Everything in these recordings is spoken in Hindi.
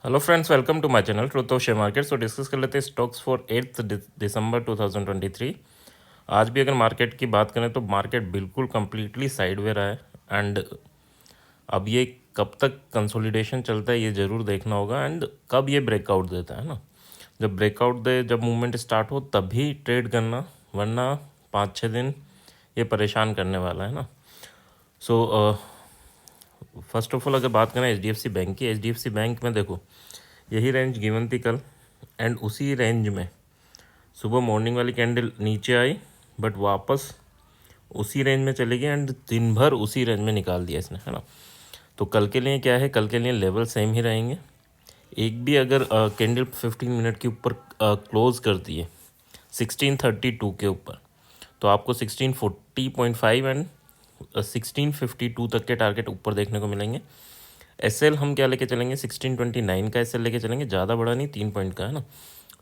Hello friends, welcome to my channel truth of share market. So discuss कर लेते हैं स्टॉक्स फॉर 8 दिसंबर 2023। आज भी अगर मार्केट की बात करें तो मार्केट बिल्कुल कम्प्लीटली साइडवे रहा है एंड अब ये कब तक कंसोलिडेशन चलता है ये ज़रूर देखना होगा एंड कब ये ब्रेकआउट देता है ना। जब ब्रेकआउट दे, जब मूवमेंट स्टार्ट हो तभी ट्रेड करना, वरना 5-6 दिन ये परेशान करने वाला है ना। सो फर्स्ट ऑफ ऑल अगर बात करें HDFC बैंक की, HDFC बैंक में देखो यही रेंज गिवन थी कल एंड उसी रेंज में सुबह मॉर्निंग वाली कैंडल नीचे आई बट वापस उसी रेंज में चली गई एंड दिन भर उसी रेंज में निकाल दिया इसने, है ना। तो कल के लिए क्या है, कल के लिए लेवल सेम ही रहेंगे। एक भी अगर कैंडल 15 मिनट के ऊपर क्लोज करती है 1632 के ऊपर तो आपको 1640.5 एंड 1652 तक के टारगेट ऊपर देखने को मिलेंगे। एसएल हम क्या लेके चलेंगे, 1629 का एसएल लेके चलेंगे, ज़्यादा बड़ा नहीं, 3 पॉइंट का है ना।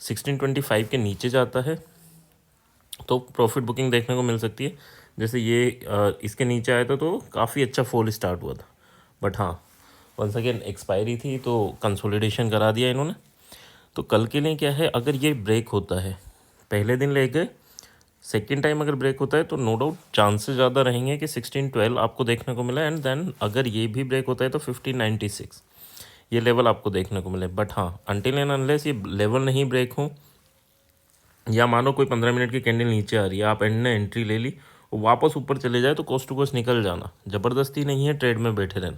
1625 के नीचे जाता है तो प्रॉफिट बुकिंग देखने को मिल सकती है। जैसे ये इसके नीचे आया था तो काफ़ी अच्छा फॉल स्टार्ट हुआ था बट हाँ वंस अगेन एक्सपायरी थी तो कंसोलिडेशन करा दिया इन्होंने। तो कल के लिए क्या है, अगर ये ब्रेक होता है, पहले दिन ले गए, सेकेंड टाइम अगर ब्रेक होता है तो नो डाउट चांसेस ज़्यादा रहेंगे कि 1612 आपको देखने को मिला एंड देन अगर ये भी ब्रेक होता है तो 1596 ये लेवल आपको देखने को मिले। बट हाँ अनटिल एंड अनलेस ये लेवल नहीं ब्रेक हो या मानो कोई 15 मिनट की कैंडल नीचे आ रही है, आप एंड ने एंट्री ले ली, वापस ऊपर चले जाए तो कोस्ट टू कोस्ट निकल जाना, ज़बरदस्ती नहीं है ट्रेड में बैठे रहना,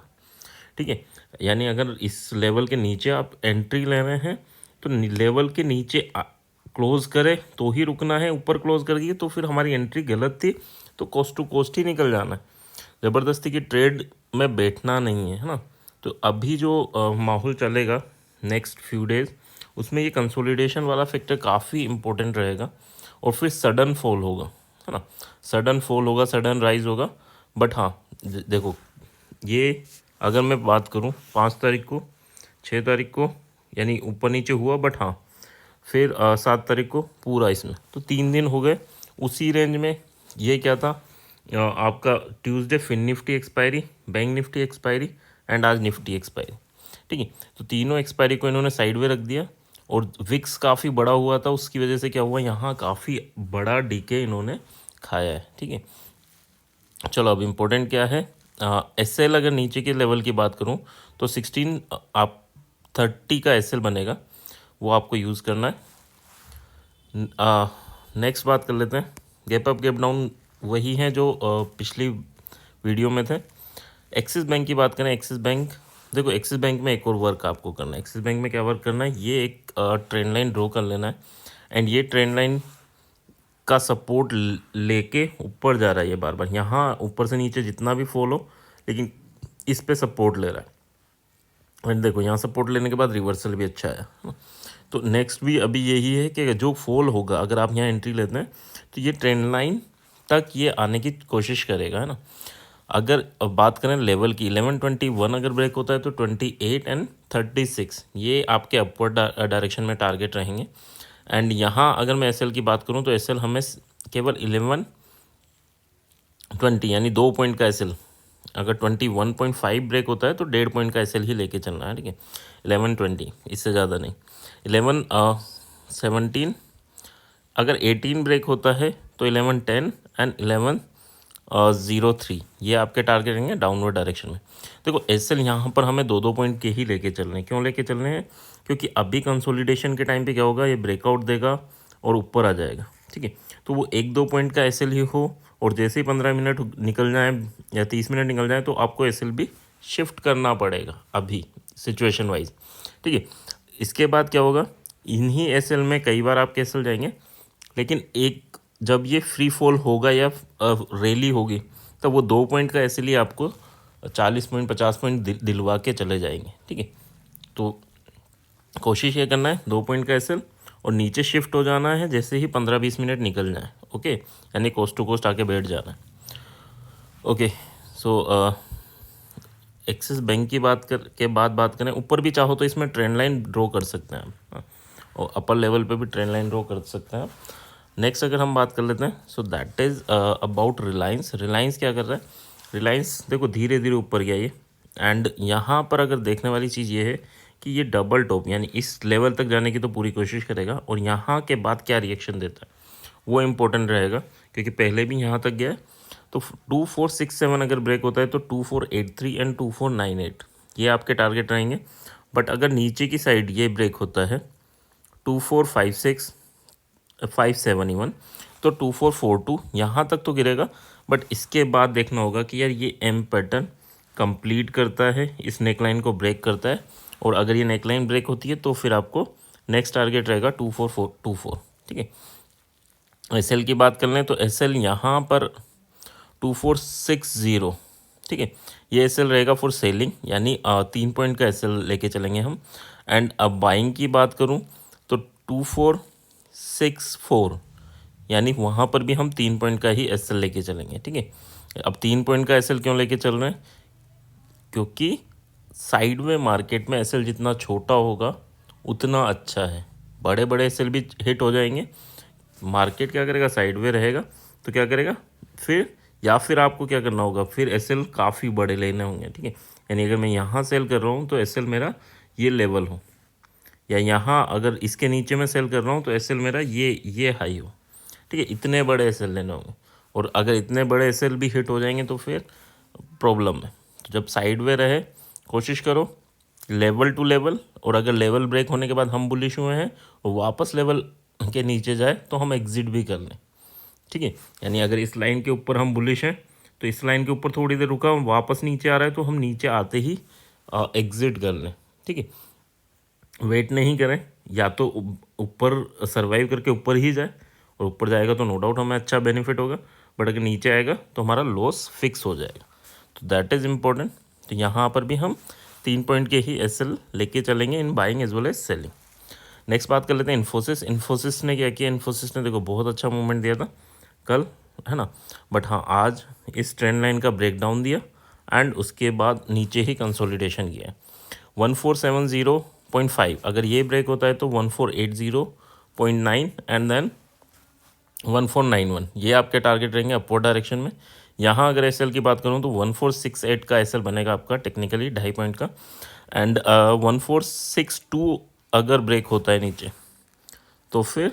ठीक है। यानी अगर इस लेवल के नीचे आप एंट्री ले रहे हैं तो लेवल के नीचे क्लोज करे तो ही रुकना है, ऊपर क्लोज कर दिए तो फिर हमारी एंट्री गलत थी तो कोस्ट टू कोस्ट ही निकल जाना है, ज़बरदस्ती की ट्रेड में बैठना नहीं है, है ना। तो अभी जो माहौल चलेगा नेक्स्ट फ्यू डेज उसमें ये कंसोलिडेशन वाला फैक्टर काफ़ी इंपॉर्टेंट रहेगा और फिर सडन फॉल होगा, है ना। सडन फॉल होगा, सडन राइज होगा। बट हाँ देखो ये अगर मैं बात करूँ 5 तारीख को, 6 तारीख को यानी ऊपर नीचे हुआ बट हाँ फिर 7 तारीख को पूरा इसमें, तो 3 दिन हो गए उसी रेंज में। ये क्या था आपका Tuesday fin Nifty expiry, bank Nifty expiry and आज निफ्टी एक्सपायरी, ठीक है। तो तीनों एक्सपायरी को इन्होंने साइड में रख दिया और विक्स काफ़ी बड़ा हुआ था, उसकी वजह से क्या हुआ, यहाँ काफ़ी बड़ा डीके इन्होंने खाया है, ठीक है। चलो अब इम्पोर्टेंट क्या है, एसएल अगर नीचे के लेवल की बात करूँ तो 16 आप 30 का एसएल बनेगा, वो आपको यूज़ करना है। नेक्स्ट बात कर लेते हैं, गैप अप गैप डाउन वही हैं जो पिछली वीडियो में थे। एक्सिस बैंक की बात करें, एक्सिस बैंक देखो, एक्सिस बैंक में एक और वर्क आपको करना है। एक्सिस बैंक में क्या वर्क करना है, ये एक ट्रेंड लाइन ड्रॉ कर लेना है एंड ये ट्रेंड लाइन का सपोर्ट लेके ऊपर जा रहा है, ये बार बार यहाँ ऊपर से नीचे जितना भी फॉल हो लेकिन इस पे सपोर्ट ले रहा है एंड देखो यहाँ सपोर्ट लेने के बाद रिवर्सल भी अच्छा आया। तो नेक्स्ट भी अभी यही है कि जो फॉल होगा अगर आप यहाँ एंट्री लेते हैं तो ये ट्रेंड लाइन तक ये आने की कोशिश करेगा, है ना। अगर बात करें लेवल की 1121 अगर ब्रेक होता है तो 28 एंड 36 ये आपके अपवर्ड डायरेक्शन में टारगेट रहेंगे। एंड यहाँ अगर मैं एसएल की बात करूँ तो एसएल हमें केवल 1120 यानी 2 पॉइंट का एसएल, अगर 21.5 ब्रेक होता है तो 1.5 पॉइंट का एसएल ही लेके चलना है, ठीक है। 1120 इससे ज़्यादा नहीं। 1117 अगर 18 ब्रेक होता है तो 1110 एंड 1103 ये आपके टारगेट रहेंगे डाउनवर्ड डायरेक्शन में। देखो एसएल यहाँ पर हमें 2-2 पॉइंट के ही लेके चल रहे हैं। क्यों लेके चल रहे हैं, क्योंकि अभी कंसोलिडेशन के टाइम पे क्या होगा, ये ब्रेकआउट देगा और ऊपर आ जाएगा, ठीक है। तो वो 1-2 पॉइंट का एसएल ही हो और जैसे ही 15 मिनट निकल जाए या 30 मिनट निकल जाए तो आपको एसएल भी शिफ्ट करना पड़ेगा अभी सिचुएशन वाइज, ठीक है। इसके बाद क्या होगा, इन्हीं एसएल में कई बार आप एसएल जाएंगे लेकिन एक जब ये फ्री फॉल होगा या रैली होगी तब वो 2 पॉइंट का एसएल ही आपको 40 पॉइंट 50 पॉइंट दिलवा के चले जाएंगे, ठीक है। तो कोशिश ये करना है 2 पॉइंट का एसएल और नीचे शिफ्ट हो जाना है जैसे ही 15-20 मिनट निकल जाए, ओके, यानी कोस्ट टू कोस्ट आके बैठ जाना है, ओके। सो एक्सिस बैंक की बात करें, ऊपर भी चाहो तो इसमें ट्रेंड लाइन ड्रॉ कर सकते हैं आप, और अपर लेवल पे भी ट्रेंड लाइन ड्रॉ कर सकते हैं आप। नेक्स्ट अगर हम बात कर लेते हैं so that is about Reliance. Reliance क्या कर रहा है, रिलायंस देखो धीरे धीरे ऊपर गया ये एंड यहाँ पर अगर देखने वाली चीज़ ये है कि ये डबल टॉप यानी इस लेवल तक जाने की तो पूरी कोशिश करेगा, और यहाँ के बाद क्या रिएक्शन देता है वो इम्पोर्टेंट रहेगा, क्योंकि पहले भी यहाँ तक गया है। तो 2467 अगर ब्रेक होता है तो 2483 एंड 2498 ये आपके टारगेट रहेंगे। बट अगर नीचे की साइड ये ब्रेक होता है 2456 इवन, तो 2442 यहाँ तक तो गिरेगा। बट इसके बाद देखना होगा कि यार ये एम पैटर्न कंप्लीट करता है, इस नेकलाइन को ब्रेक करता है, और अगर ये नेकलाइन ब्रेक होती है तो फिर आपको नेक्स्ट टारगेट रहेगा 2424। ठीक है, एसएल की बात कर लें तो एसएल यहाँ पर 2460। ठीक है, ये एसएल रहेगा फॉर सेलिंग, यानी 3 पॉइंट का एसएल लेके चलेंगे हम। एंड अब बाइंग की बात करूँ तो 2464, यानी वहाँ पर भी हम 3 पॉइंट का ही एसएल लेके चलेंगे। ठीक है, अब 3 पॉइंट का एसएल क्यों लेके चल रहे हैं, क्योंकि साइड में मार्केट में एसएल जितना छोटा होगा उतना अच्छा है। बड़े बड़े एसएल भी हिट हो जाएंगे, मार्केट क्या करेगा, साइड में रहेगा तो क्या करेगा फिर, या फिर आपको क्या करना होगा, फिर एसएल काफ़ी बड़े लेने होंगे। ठीक है, यानी अगर मैं यहाँ सेल कर रहा हूँ तो एसएल मेरा ये लेवल हो, या यहाँ अगर इसके नीचे मैं सेल कर रहा हूँ तो एसएल मेरा ये हाई हो। ठीक है, इतने बड़े एसएल लेने होंगे, और अगर इतने बड़े एसएल भी हिट हो जाएंगे तो फिर प्रॉब्लम है। तो जब साइड वे रहे कोशिश करो लेवल टू लेवल, और अगर लेवल ब्रेक होने के बाद हम बुलिश हुए हैं और वापस लेवल के नीचे जाए तो हम एग्जिट भी कर लें। ठीक है, यानी अगर इस लाइन के ऊपर हम बुलिश हैं तो इस लाइन के ऊपर थोड़ी देर रुका, वापस नीचे आ रहा है तो हम नीचे आते ही एग्जिट कर लें। ठीक है, वेट नहीं करें, या तो ऊपर सर्वाइव करके ऊपर ही जाए, और ऊपर जाएगा तो नो डाउट हमें अच्छा बेनिफिट होगा, बट अगर नीचे आएगा तो हमारा लॉस फिक्स हो जाएगा। तो दैट इज़ इम्पोर्टेंट। तो यहाँ पर भी हम 3 पॉइंट के ही एसएल लेके चलेंगे in buying as well as selling. Next बात कर लेते हैं इन्फोसिस। इन्फोसिस ने क्या किया, इन्फोसिस ने देखो बहुत अच्छा मूवमेंट दिया था कल, है ना, बट हाँ आज इस ट्रेंड लाइन का ब्रेकडाउन दिया एंड उसके बाद नीचे ही कंसोलिडेशन किया है। 1470.5 अगर ये ब्रेक होता है तो 1480.9 एंड देन 1491 ये आपके टारगेट रहेंगे अपवर्ड डायरेक्शन में। यहाँ अगर एसएल की बात करूँ तो 1468 का एसएल बनेगा आपका टेक्निकली 2.5 पॉइंट का, एंड 1462 अगर ब्रेक होता है नीचे तो फिर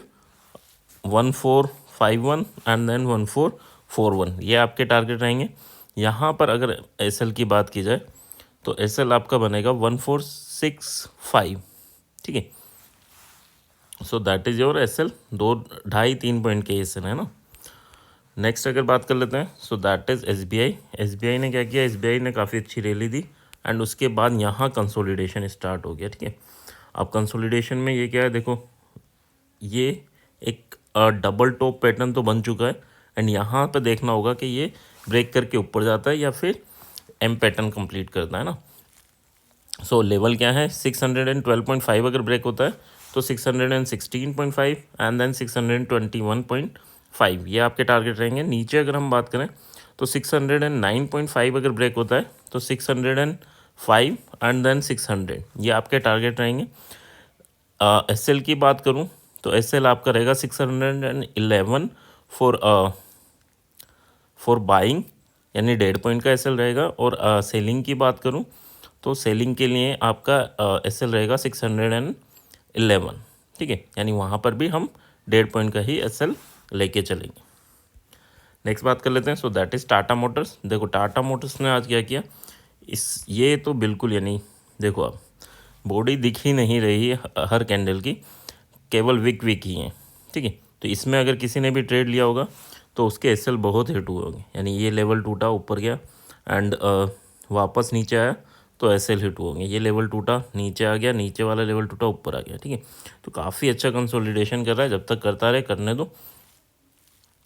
1451 एंड देन 1441 ये आपके टारगेट रहेंगे। यहाँ पर अगर एसएल की बात की जाए तो एसएल आपका बनेगा 1465। ठीक है, so that is your SL, 2.5-3 point के एसएल है ना। नेक्स्ट अगर बात कर लेते हैं so that is SBI. SBI ने क्या किया, एसबीआई ने काफ़ी अच्छी रैली दी एंड उसके बाद यहाँ कंसोलिडेशन स्टार्ट हो गया। ठीक है, अब कंसोलिडेशन में ये क्या है, देखो ये एक डबल टॉप पैटर्न तो बन चुका है, एंड यहाँ पे देखना होगा कि ये ब्रेक करके ऊपर जाता है या फिर एम पैटर्न कंप्लीट करता है ना। सो लेवल क्या है, 612.5 अगर ब्रेक होता है तो 616.5 एंड देन 621.5 ये आपके टारगेट रहेंगे। नीचे अगर हम बात करें तो 609.5 अगर ब्रेक होता है तो 605 एंड देन 600 ये आपके टारगेट रहेंगे। एसएल की बात करूं तो एसएल आपका रहेगा 611 फॉर बाइंग, यानी 1.5 पॉइंट का एसएल रहेगा। और सेलिंग की बात करूं तो सेलिंग के लिए आपका एसएल रहेगा 611। ठीक है, यानी वहाँ पर भी हम 1.5 पॉइंट का ही एसएल लेके चलेंगे। नेक्स्ट बात कर लेते हैं so that is Tata Motors. देखो टाटा मोटर्स ने आज क्या किया, इस ये तो बिल्कुल यानी देखो आप बॉडी दिख ही नहीं रही है हर कैंडल की, केवल विक ही हैं। ठीक है, तो इसमें अगर किसी ने भी ट्रेड लिया होगा तो उसके एसएल बहुत हिट हुए होंगे, यानी ये लेवल टूटा ऊपर गया एंड वापस नीचे आया तो एसएल हिट होंगे। ये लेवल टूटा नीचे आ गया, नीचे वाला लेवल टूटा ऊपर आ गया। ठीक है, तो काफ़ी अच्छा कंसोलिडेशन कर रहा है, जब तक करता रहे करने दो,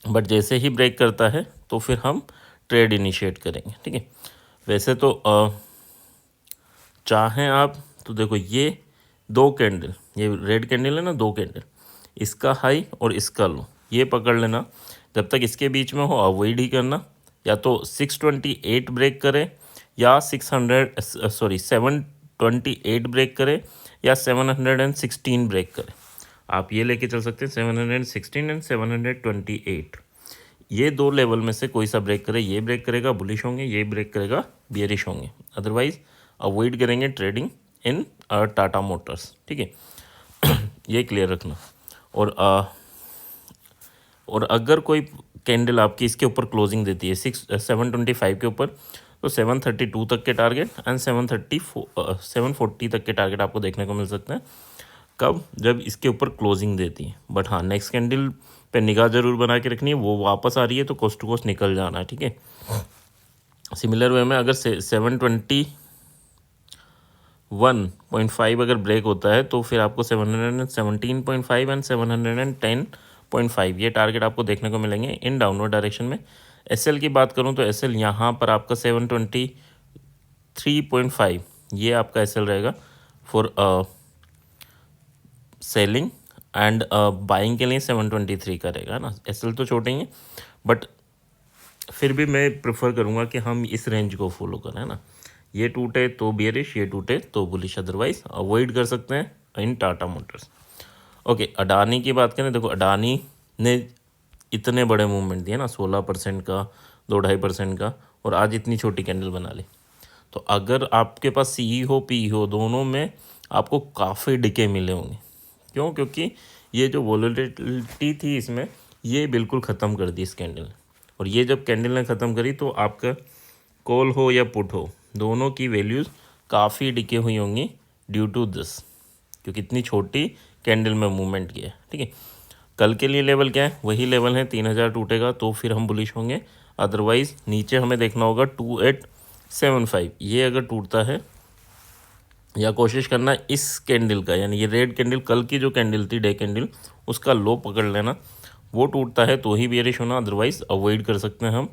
बट जैसे ही ब्रेक करता है तो फिर हम ट्रेड इनिशिएट करेंगे। ठीक है, वैसे तो चाहें आप तो देखो ये 2 कैंडल, ये रेड कैंडल है ना, 2 कैंडल, इसका हाई और इसका लो ये पकड़ लेना, जब तक इसके बीच में हो अवॉइड ही करना। या तो 628 ब्रेक करे या 728 ब्रेक करे या 716 ब्रेक करे, आप ये लेके चल सकते हैं 716 एंड 728। ये 2 लेवल में से कोई सा ब्रेक करे, ये ब्रेक करेगा बुलिश होंगे, ये ब्रेक करेगा बियरिश होंगे, अदरवाइज अवॉइड करेंगे ट्रेडिंग इन टाटा मोटर्स, ठीक है। ये क्लियर रखना। और अगर कोई कैंडल आपकी इसके ऊपर क्लोजिंग देती है 725 के ऊपर, तो 732 तक के टारगेट एंड 740 तक के टारगेट आपको देखने को मिल सकते हैं। कब? जब इसके ऊपर क्लोजिंग देती है। बट हाँ, नेक्स्ट कैंडल पे निगाह जरूर बना के रखनी है, वो वापस आ रही है तो कोस्ट टू कोस्ट निकल जाना है, ठीक है। सिमिलर वे में अगर 721.5 अगर ब्रेक होता है तो फिर आपको 717.5 एंड 710.5 ये टारगेट आपको देखने को मिलेंगे इन डाउनवर्ड डायरेक्शन में। एसएल की बात करूं तो एसएल यहाँ पर आपका 723.5 ये आपका एसएल रहेगा फॉर सेलिंग एंड बाइंग के लिए 723 का रहेगा ना। एसएल तो छोटे ही हैं, बट फिर भी मैं प्रेफर करूँगा कि हम इस रेंज को फॉलो करें, है ना। ये टूटे तो बियरिश, ये टूटे तो बुलिश, अदरवाइज अवॉइड कर सकते हैं इन टाटा मोटर्स। ओके, अडानी की बात करें, देखो अडानी ने इतने बड़े मूवमेंट दिए ना, 16% का, 2-2.5% का, और आज इतनी छोटी कैंडल बना ली। तो अगर आपके पास सी हो पी हो, दोनों में आपको काफ़ी डिके मिले होंगे। क्यों? क्योंकि ये जो वॉलेटिलिटी थी इसमें, ये बिल्कुल ख़त्म कर दी इस कैंडल ने। और ये जब कैंडल ने ख़त्म करी तो आपका कॉल हो या पुट हो, दोनों की वैल्यूज़ काफ़ी डिके हुई होंगी ड्यू टू दिस, क्योंकि इतनी छोटी कैंडल में मूवमेंट किया है, ठीक है। कल के लिए लेवल क्या है? वही लेवल है, 3000 टूटेगा तो फिर हम बुलिश होंगे, अदरवाइज़ नीचे हमें देखना होगा 2875। ये अगर टूटता है, या कोशिश करना इस कैंडल का, यानी ये रेड कैंडल कल की जो कैंडल थी, डे कैंडल, उसका लो पकड़ लेना। वो टूटता है तो ही बेरिश होना, अदरवाइज अवॉइड कर सकते हैं हम।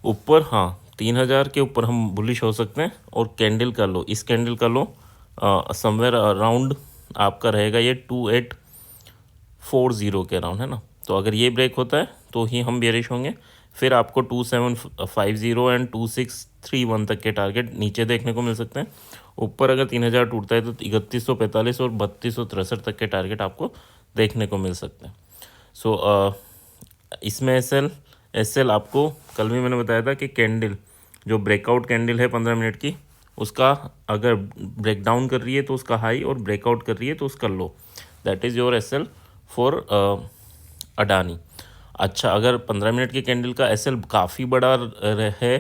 ऊपर हाँ 3000 के ऊपर हम बुलिश हो सकते हैं। और कैंडल का लो, इस कैंडल का लो समवेयर अराउंड आपका रहेगा ये 2840 के अराउंड, है ना। तो अगर ये ब्रेक होता है तो ही हम बेरिश होंगे। फिर आपको 2750 एंड 2631 तक के टारगेट नीचे देखने को मिल सकते हैं। ऊपर अगर 3000 टूटता है तो 3145 और 3263 तक के टारगेट आपको देखने को मिल सकते हैं। सो इसमें एसएल आपको कल भी मैंने बताया था कि कैंडल जो ब्रेकआउट कैंडल है 15 मिनट की, उसका अगर ब्रेक डाउन कर रही है तो उसका हाई, और ब्रेकआउट कर रही है तो उसका लो, that is your SL for Adani. अच्छा, अगर 15 मिनट की कैंडल का एसएल काफ़ी बड़ा है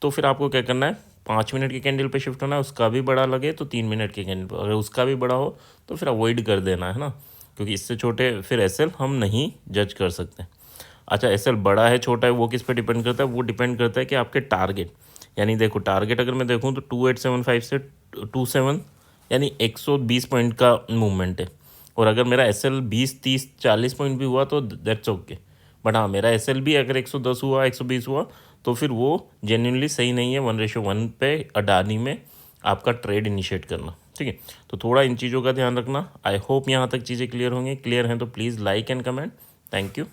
तो फिर आपको क्या करना है, 5 मिनट की कैंडल पे शिफ्ट होना है। उसका भी बड़ा लगे तो 3 मिनट की कैंडल पर, अगर उसका भी बड़ा हो तो फिर अवॉइड कर देना, है ना, क्योंकि इससे छोटे फिर एसएल हम नहीं जज कर सकते। अच्छा, एसएल बड़ा है छोटा है वो किस पे डिपेंड करता है? वो डिपेंड करता है कि आपके टारगेट, यानी देखो टारगेट अगर मैं देखूँ तो 2875 से 27 यानी 120 पॉइंट का मूवमेंट है। और अगर मेरा एसएल 20, 30, 40 पॉइंट भी हुआ तो दैट्स ओके। बट हाँ, मेरा एसएल भी अगर 110 हुआ, 120 हुआ तो फिर वो जेन्युइनली सही नहीं है 1:1 पे अडानी में आपका ट्रेड इनिशिएट करना, ठीक है। तो थोड़ा इन चीज़ों का ध्यान रखना। आई होप यहाँ तक चीज़ें क्लियर होंगी। क्लियर हैं तो please like and comment. Thank you.